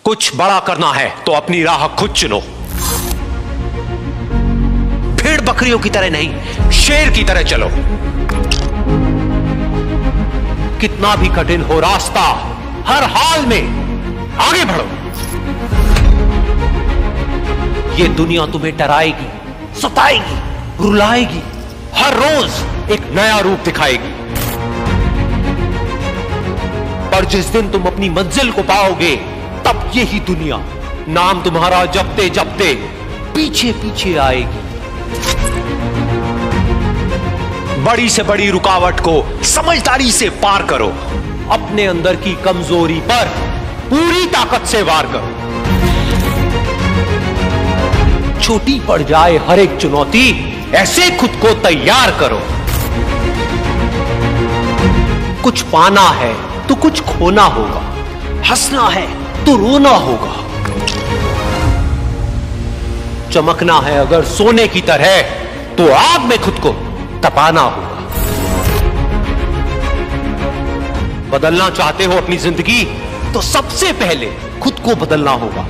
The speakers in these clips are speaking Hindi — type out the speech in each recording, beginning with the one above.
कुछ बड़ा करना है तो अपनी राह खुद चुनो। भेड़ बकरियों की तरह नहीं, शेर की तरह चलो। कितना भी कठिन हो रास्ता, हर हाल में आगे बढ़ो। ये दुनिया तुम्हें डराएगी, सताएगी, रुलाएगी, हर रोज एक नया रूप दिखाएगी। पर जिस दिन तुम अपनी मंजिल को पाओगे, तब यही दुनिया नाम तुम्हारा जपते जपते पीछे पीछे आएगी। बड़ी से बड़ी रुकावट को समझदारी से पार करो। अपने अंदर की कमजोरी पर पूरी ताकत से वार करो। छोटी पड़ जाए हर एक चुनौती, ऐसे खुद को तैयार करो। कुछ पाना है तो कुछ खोना होगा, हंसना है तो रोना होगा, चमकना है अगर सोने की तरह तो आग में खुद को तपाना होगा। बदलना चाहते हो अपनी जिंदगी तो सबसे पहले खुद को बदलना होगा।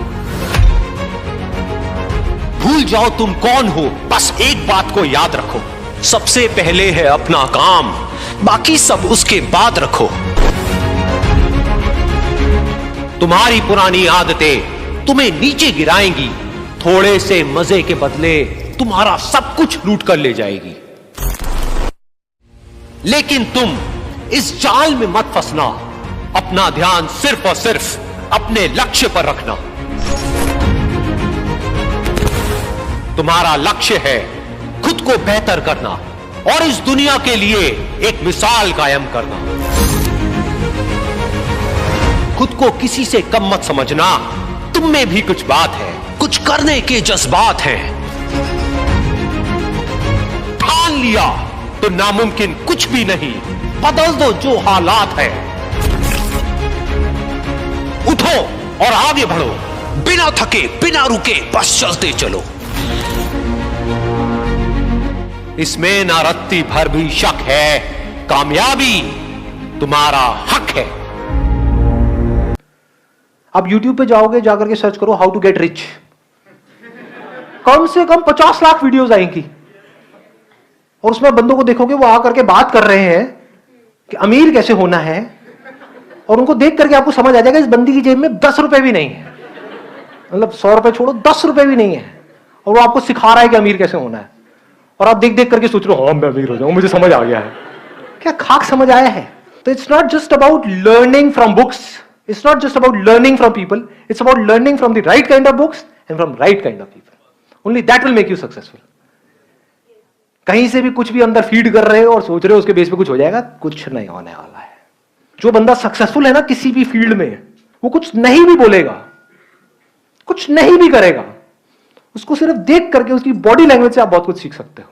भूल जाओ तुम कौन हो, बस एक बात को याद रखो, सबसे पहले है अपना काम, बाकी सब उसके बाद रखो। तुम्हारी पुरानी आदतें तुम्हें नीचे गिराएंगी, थोड़े से मजे के बदले तुम्हारा सब कुछ लूट कर ले जाएगी। लेकिन तुम इस जाल में मत फंसना, अपना ध्यान सिर्फ और सिर्फ अपने लक्ष्य पर रखना। तुम्हारा लक्ष्य है खुद को बेहतर करना और इस दुनिया के लिए एक मिसाल कायम करना। खुद को किसी से कम मत समझना, तुम में भी कुछ बात है, कुछ करने के जज्बात हैं। ठान लिया तो नामुमकिन कुछ भी नहीं, बदल दो जो हालात है। उठो और आगे बढ़ो, बिना थके बिना रुके बस चलते चलो। इसमें ना रत्ती भर भी शक है, कामयाबी तुम्हारा हक है। आप YouTube पे जाओगे, जाकर के सर्च करो हाउ टू गेट रिच, कम से कम 50 लाख वीडियोस आएंगी और उसमें बंदों को देखोगे वो आकर के बात कर रहे हैं कि अमीर कैसे होना है, और उनको देख करके आपको समझ आ जाएगा इस बंदी की जेब में 10 रुपए भी नहीं है, मतलब 100 रुपए छोड़ो 10 रुपए भी नहीं है, और वो आपको सिखा रहा है कि अमीर कैसे होना है। और आप देख देख करके सोच रहे हो हाँ मैं अमीर हो जाऊं, मुझे समझ आ गया है। क्या खाक समझ आया है? तो it's not just about learning from books, it's not just about learning from people, it's about learning from the right kind of books and from right kind of people. Only that will make you successful. कहीं से भी कुछ भी अंदर फीड कर रहे हो और सोच रहे हो उसके बेस पे कुछ हो जाएगा, कुछ नहीं होने वाला है। जो बंदा सक्सेसफुल है ना किसी भी फील्ड में, वो कुछ नहीं भी बोलेगा, कुछ नहीं भी करेगा, उसको सिर्फ देख करके उसकी बॉडी लैंग्वेज से आप बहुत कुछ सीख सकते हो।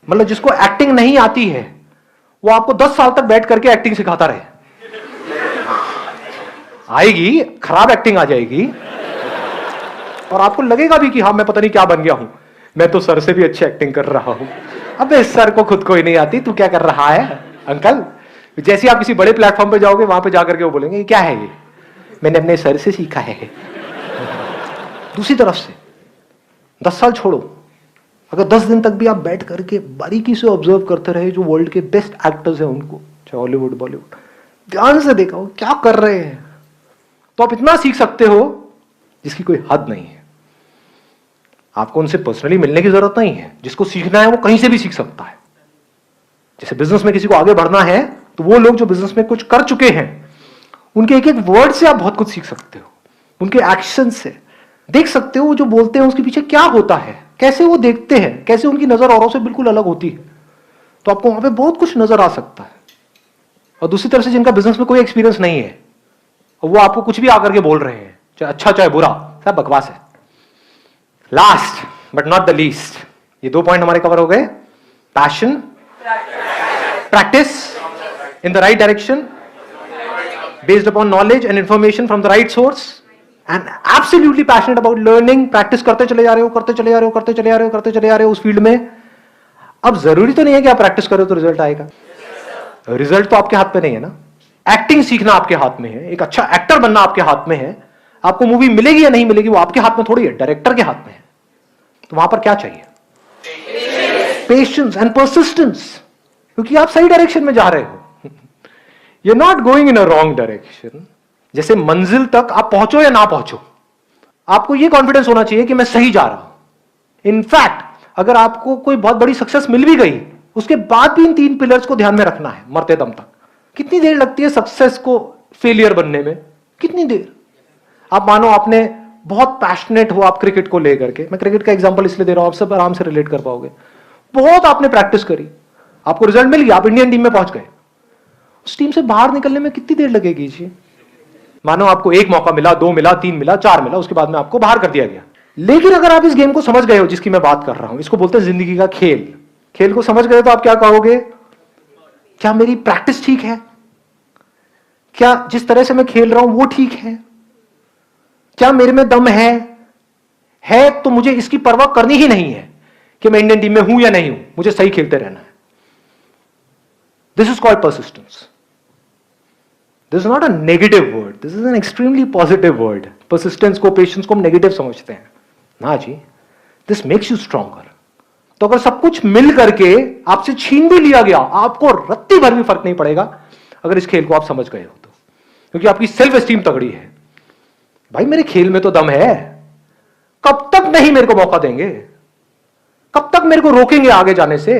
मतलब जिसको एक्टिंग नहीं आती है वो आपको 10 साल तक बैठ करके एक्टिंग सिखाता रहे, आएगी खराब एक्टिंग आ जाएगी और आपको लगेगा भी कि हाँ मैं पता नहीं क्या बन गया हूं, मैं तो सर से भी अच्छी एक्टिंग कर रहा हूं। अबे सर को खुद को ही नहीं आती, तू क्या कर रहा है अंकल। जैसे आप किसी बड़े प्लेटफॉर्म पे जाओगे वहां पे जाकर के वो बोलेंगे क्या है ये, मैंने अपने सर से सीखा है। दूसरी तरफ से 10 साल छोड़ो, अगर 10 दिन तक भी आप बैठ करके बारीकी से ऑब्जर्व करते रहे जो वर्ल्ड के बेस्ट एक्टर्स हैं उनको, चाहे हॉलीवुड बॉलीवुड, ध्यान से देखा हो क्या कर रहे हैं, तो आप इतना सीख सकते हो जिसकी कोई हद नहीं है। आपको उनसे पर्सनली मिलने की जरूरत नहीं है, जिसको सीखना है वो कहीं से भी सीख सकता है। जैसे बिजनेस में किसी को आगे बढ़ना है तो वो लोग जो बिजनेस में कुछ कर चुके हैं उनके एक एक वर्ड से आप बहुत कुछ सीख सकते हो, उनके एक्शन से देख सकते हो वो जो बोलते हैं उसके पीछे क्या होता है, कैसे वो देखते हैं, कैसे उनकी नजर औरों से बिल्कुल अलग होती है। तो आपको वहां पे बहुत कुछ नजर आ सकता है। और दूसरी तरफ से जिनका बिजनेस में कोई एक्सपीरियंस नहीं है और वो आपको कुछ भी आकर के बोल रहे हैं, चाहे अच्छा चाहे बुरा, सब बकवास है। Last but not the least, ये 2 पॉइंट हमारे कवर हो गए। Passion, practice in the right direction based upon knowledge and information from the right source, and absolutely passionate about learning. Practice करते चले जा रहे हो, करते चले जा रहे हो, करते चले जा रहे हो, करते चले जा रहे हो उस फील्ड में। अब जरूरी तो नहीं है कि आप प्रैक्टिस करो तो रिजल्ट आएगा, रिजल्ट तो आपके हाथ पे नहीं है ना। एक्टिंग सीखना आपके हाथ में है, एक अच्छा एक्टर बनना आपके हाथ में है। आपको मूवी मिलेगी या नहीं मिलेगी वो आपके हाथ में थोड़ी है, डायरेक्टर के हाथ में है। तो वहां पर क्या चाहिए? पेशेंस एंड परसिस्टेंस, क्योंकि आप सही डायरेक्शन में जा रहे हो। You are not going in a wrong direction. जैसे मंजिल तक आप पहुंचो या ना पहुंचो, आपको यह कॉन्फिडेंस होना चाहिए कि मैं सही जा रहा हूं। इनफैक्ट अगर आपको कोई बहुत बड़ी सक्सेस मिल भी गई, उसके बाद भी इन 3 पिलर्स को ध्यान में रखना है मरते दम तक। कितनी देर लगती है सक्सेस को फेलियर बनने में? कितनी देर? आप मानो आपने बहुत पैशनेट हो आप क्रिकेट को लेकर के, मैं क्रिकेट का एग्जांपल इसलिए दे रहा हूं, आप सब आराम से रिलेट कर पाओगे। बहुत आपने प्रैक्टिस करी, आपको रिजल्ट मिल गया, आप इंडियन टीम में पहुंच गए। उस टीम से बाहर निकलने में कितनी देर लगेगी जी? मानो आपको 1 मौका मिला, 2 मिला, 3 मिला, 4 मिला, उसके बाद में आपको बाहर कर दिया गया। लेकिन अगर आप इस गेम को समझ गए हो जिसकी मैं बात कर रहा हूं, इसको बोलते हैं जिंदगी का खेल। खेल को समझ गए तो आप क्या कहोगे? क्या मेरी प्रैक्टिस ठीक है? क्या जिस तरह से मैं खेल रहा हूं वो ठीक है? क्या मेरे में दम है तो मुझे इसकी परवाह करनी ही नहीं है कि मैं इंडियन टीम में हूं या नहीं हूं, मुझे सही खेलते रहना है। This is called persistence. This is not a negative word, this is an extremely positive word. Persistence को, पेशेंस को हम नेगेटिव समझते हैं ना जी। This makes you stronger. तो अगर सब कुछ मिल करके आपसे छीन भी लिया गया, आपको रत्ती भर भी फर्क नहीं पड़ेगा अगर इस खेल को आप समझ गए हो तो, क्योंकि आपकी सेल्फ एस्टीम तगड़ी है। भाई मेरे खेल में तो दम है, कब तक नहीं मेरे को मौका देंगे? कब तक मेरे को रोकेंगे आगे जाने से?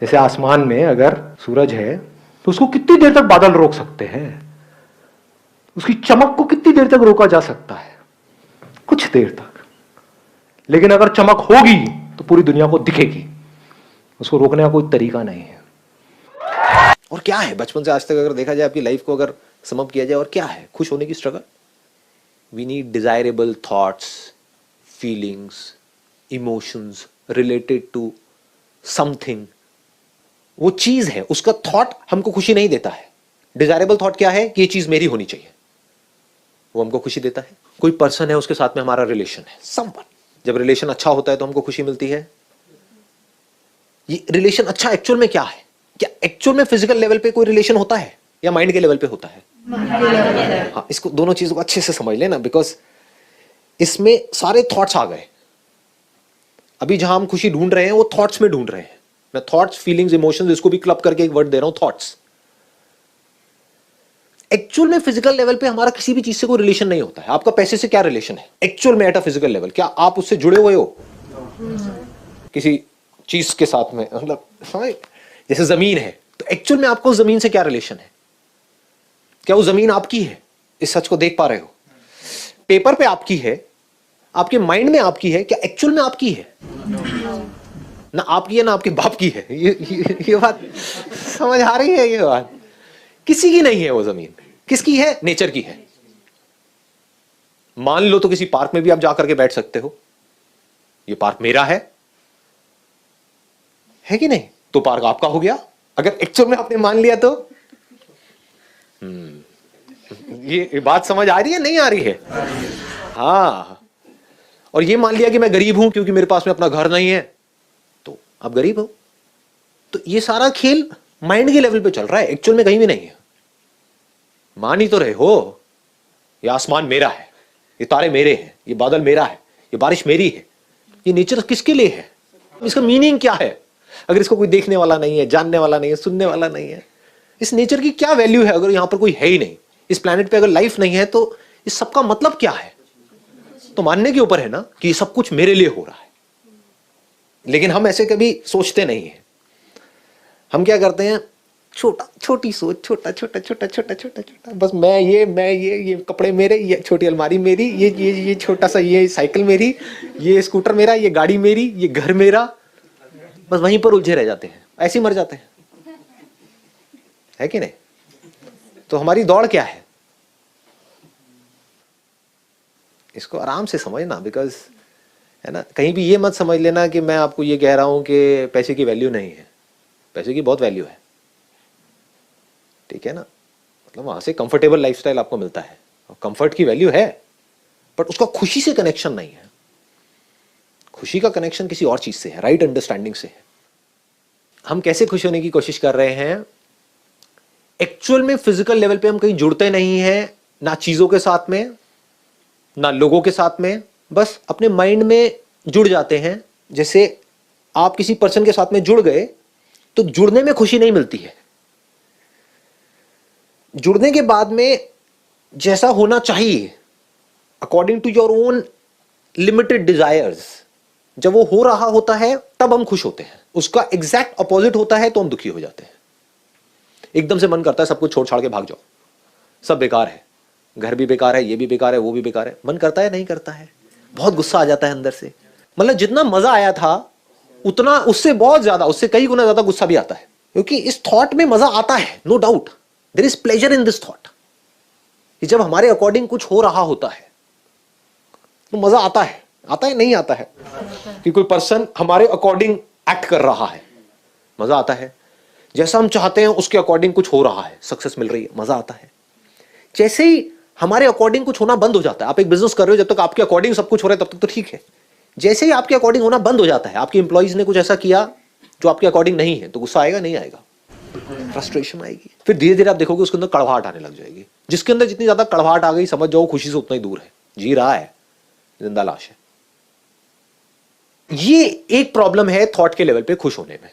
जैसे आसमान में अगर सूरज है तो उसको कितनी देर तक बादल रोक सकते हैं? उसकी चमक को कितनी देर तक रोका जा सकता है? कुछ देर तक। लेकिन अगर चमक होगी तो पूरी दुनिया को दिखेगी, उसको रोकने का कोई तरीका नहीं है। और क्या है बचपन से आज तक अगर देखा जाए आपकी लाइफ को अगर समअप किया जाए, और क्या है खुश होने की struggle? We need desirable thoughts, feelings, emotions related to something. वो चीज है, उसका थॉट हमको खुशी नहीं देता है। डिजायरेबल थॉट क्या है कि ये चीज मेरी होनी चाहिए, वो हमको खुशी देता है। कोई पर्सन है, उसके साथ में हमारा रिलेशन है, समवन। जब रिलेशन अच्छा होता है तो हमको खुशी मिलती है। ये रिलेशन अच्छा एक्चुअल में क्या है? क्या एक्चुअल में फिजिकल लेवल पे कोई रिलेशन होता है या माइंड के लेवल पे होता है? हाँ, इसको दोनों चीजों को अच्छे से समझ लेना, बिकॉज इसमें सारे थॉट्स आ गए। अभी जहां हम खुशी ढूंढ रहे हैं वो थॉट्स में ढूंढ रहे हैं। मैं थॉट्स, फीलिंग्स, इमोशंस, इसको भी क्लब करके एक वर्ड दे रहा हूं, थॉट्स। एक्चुअल में फिजिकल लेवल पे हमारा किसी भी चीज से कोई रिलेशन नहीं होता है। आपका पैसे से क्या रिलेशन है एक्चुअल में एट अ फिजिकल लेवल? क्या आप उससे जुड़े हुए हो किसी चीज के साथ में? मतलब जैसे जमीन है तो एक्चुअल में आपको जमीन से क्या रिलेशन है? क्या वो जमीन आपकी है? इस सच को देख पा रहे हो? पेपर पे आपकी है, आपके माइंड में आपकी है, क्या एक्चुअल में आपकी है? ना आपकी है ना आपके बाप की है। ये बात समझ आ रही है? ये बात किसी की नहीं है। वो जमीन किसकी है? नेचर की है। मान लो तो किसी पार्क में भी आप जाकर के बैठ सकते हो, ये पार्क मेरा है कि नहीं? तो पार्क आपका हो गया। अगर एक्चुअल में आपने मान लिया तो ये बात समझ आ रही है नहीं आ रही है? हाँ। और ये मान लिया कि मैं गरीब हूं क्योंकि मेरे पास में अपना घर नहीं है, तो आप गरीब हो। तो ये सारा खेल माइंड के लेवल पे चल रहा है, एक्चुअल में कहीं भी नहीं है। मान ही तो रहे हो, ये आसमान मेरा है, ये तारे मेरे हैं, ये बादल मेरा है, ये बारिश मेरी है। ये नेचर किसके लिए है? इसका मीनिंग क्या है अगर इसको कोई देखने वाला नहीं है, जानने वाला नहीं है, सुनने वाला नहीं है? इस नेचर की क्या वैल्यू है अगर यहां पर कोई है ही नहीं? इस प्लेनेट पे अगर लाइफ नहीं है तो इस सबका मतलब क्या है? तो मानने के ऊपर है ना कि ये सब कुछ मेरे लिए हो रहा है। लेकिन हम ऐसे कभी सोचते नहीं है। हम क्या करते हैं? छोटी सोच, छोटा छोटा छोटा छोटा छोटा छोटा, बस मैं ये कपड़े मेरे, ये छोटी अलमारी मेरी, ये छोटा सा ये साइकिल मेरी, ये स्कूटर मेरा, ये गाड़ी मेरी, ये घर मेरा। बस वहीं पर उलझे रह जाते हैं, ऐसे ही मर जाते हैं, है कि नहीं? तो हमारी दौड़ क्या है? इसको आराम से समझना, बिकॉज है ना, कहीं भी ये मत समझ लेना कि मैं आपको ये कह रहा हूं कि पैसे की वैल्यू नहीं है। पैसे की बहुत वैल्यू है, ठीक है ना? मतलब वहां से कंफर्टेबल लाइफस्टाइल आपको मिलता है और कंफर्ट की वैल्यू है, बट उसका खुशी से कनेक्शन नहीं है। खुशी का कनेक्शन किसी और चीज से है, राइट अंडरस्टैंडिंग से है। हम कैसे खुश होने की कोशिश कर रहे हैं? एक्चुअल में फिजिकल लेवल पे हम कहीं जुड़ते नहीं हैं, ना चीजों के साथ में, ना लोगों के साथ में, बस अपने माइंड में जुड़ जाते हैं। जैसे आप किसी पर्सन के साथ में जुड़ गए तो जुड़ने में खुशी नहीं मिलती है, जुड़ने के बाद में जैसा होना चाहिए according to your own limited desires, जब वो हो रहा होता है तब हम खुश होते हैं। उसका एग्जैक्ट अपोजिट होता है तो हम दुखी हो जाते हैं। एकदम से मन करता है सब कुछ छोड़ छाड़ के भाग जाओ, सब बेकार है, घर भी बेकार है, ये भी बेकार है, वो भी बेकार है। मन करता है नहीं करता है, बहुत गुस्सा आ जाता है अंदर से। मतलब जितना मजा आया था उतना उससे बहुत ज्यादा, उससे कई गुना ज्यादा गुस्सा भी आता है, क्योंकि इस थॉट में मजा आता है, no doubt there is pleasure in this thought. जब हमारे अकॉर्डिंग कुछ हो रहा होता है तो मजा आता है, आता है नहीं आता है कि कोई पर्सन हमारे अकॉर्डिंग एक्ट कर रहा है, मजा आता है। जैसा हम चाहते हैं उसके अकॉर्डिंग कुछ हो रहा है, सक्सेस मिल रही है, मजा आता है। जैसे ही हमारे अकॉर्डिंग कुछ होना बंद हो जाता है, आप एक बिजनेस कर रहे हो, जब तक आपके अकॉर्डिंग सब कुछ हो रहा है तब तक तो ठीक है। जैसे ही आपके अकॉर्डिंग होना बंद हो जाता है, आपके एम्प्लॉइज ने कुछ ऐसा किया जो आपके अकॉर्डिंग नहीं है, तो गुस्सा आएगा नहीं आएगा, फ्रस्ट्रेशन आएगी। फिर धीरे धीरे आप देखोगे उसके अंदर कड़वाहट आने लग जाएगी। जिसके अंदर जितनी ज्यादा कड़वाहट आ गई, समझ जाओ खुशी से उतना ही दूर है, जी रहा है, जिंदा लाश है। ये एक प्रॉब्लम है थॉट के लेवल पे खुश होने में।